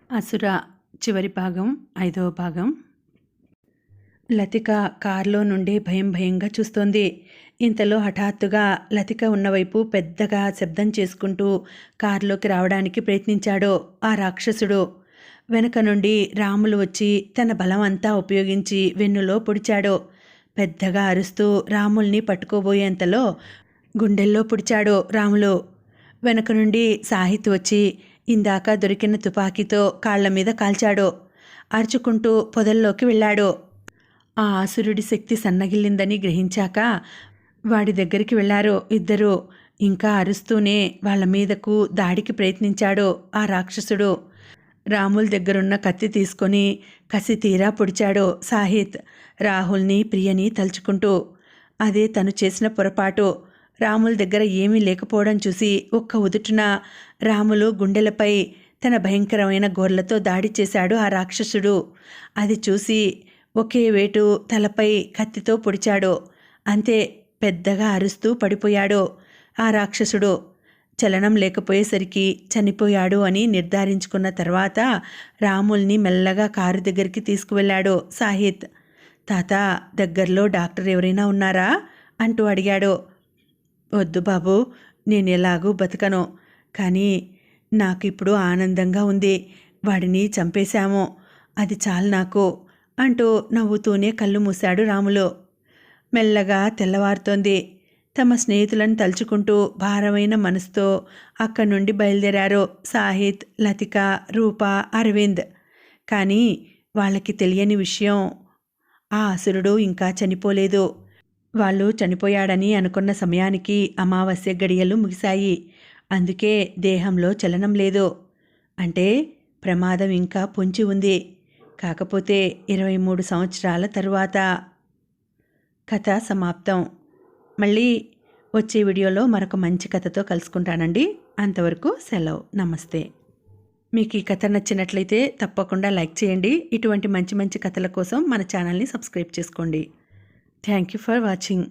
అసుర చివరి భాగం 5వ భాగం. లతిక కారులో నుండి భయంగా చూస్తోంది. ఇంతలో హఠాత్తుగా లతిక ఉన్నవైపు పెద్దగా శబ్దం చేసుకుంటూ కారులోకి రావడానికి ప్రయత్నించాడు ఆ రాక్షసుడు. వెనక నుండి రాములు వచ్చి తన బలం అంతా ఉపయోగించి వెన్నులో పొడిచాడు. పెద్దగా అరుస్తూ రాముల్ని పట్టుకోబోయేంతలో గుండెల్లో పొడిచాడు రాములు. వెనక నుండి సాహిత్ వచ్చి ఇందాక దొరికిన తుపాకీతో కాళ్ల మీద కాల్చాడు. అరుచుకుంటూ పొదల్లోకి వెళ్ళాడు. ఆ ఆసురుడి శక్తి సన్నగిల్లిందని గ్రహించాక వాడి దగ్గరికి వెళ్లారు ఇద్దరు. ఇంకా అరుస్తూనే వాళ్ళ మీదకు దాడికి ప్రయత్నించాడు ఆ రాక్షసుడు. రాముల్ దగ్గరున్న కత్తి తీసుకొని కసి తీరా పొడిచాడు సాహిత్, రాహుల్ని ప్రియని తలుచుకుంటూ. అదే తను చేసిన పొరపాటు. రాముల్ దగ్గర ఏమీ లేకపోవడం చూసి ఒక్క ఉదుటున రాములు గుండెలపై తన భయంకరమైన గోర్లతో దాడి చేశాడు ఆ రాక్షసుడు. అది చూసి ఒకే వేటు తలపై కత్తితో పొడిచాడు. అంతే, పెద్దగా అరుస్తూ పడిపోయాడు ఆ రాక్షసుడు. చలనం లేకపోయేసరికి చనిపోయాడు అని నిర్ధారించుకున్న తర్వాత రాముల్ని మెల్లగా కారు దగ్గరికి తీసుకువెళ్ళాడు సాహిత్. తాత, దగ్గరలో డాక్టర్ ఎవరైనా ఉన్నారా అంటూ అడిగాడు. వద్దు బాబు, నేను ఎలాగూ బతకను, కానీ నాకు ఇప్పుడు ఆనందంగా ఉంది. వాడిని చంపేశాము, అది చాలు నాకు అంటూ నవ్వుతూనే కళ్ళు మూశాడు రాములు. మెల్లగా తెల్లవారుతోంది. తమ స్నేహితులను తలుచుకుంటూ భారమైన మనసుతో అక్కడి నుండి బయలుదేరారు సాహిత్, లతిక, రూప, అరవింద్. కానీ వాళ్ళకి తెలియని విషయం, ఆ అసురుడు ఇంకా చనిపోలేదు. వాళ్ళు చనిపోయాడని అనుకున్న సమయానికి అమావాస్య గడియలు ముగిశాయి. అందుకే దేహంలో చలనం లేదు. అంటే ప్రమాదం ఇంకా పొంచి ఉంది. కాకపోతే 23 సంవత్సరాల తరువాత. కథ సమాప్తం. మళ్ళీ వచ్చే వీడియోలో మరొక మంచి కథతో కలుసుకుంటానండి. అంతవరకు సెలవు. నమస్తే. మీకు ఈ కథ నచ్చినట్లయితే తప్పకుండా లైక్ చేయండి. ఇటువంటి మంచి కథల కోసం మన ఛానల్ని సబ్స్క్రైబ్ చేసుకోండి. Thank you for watching.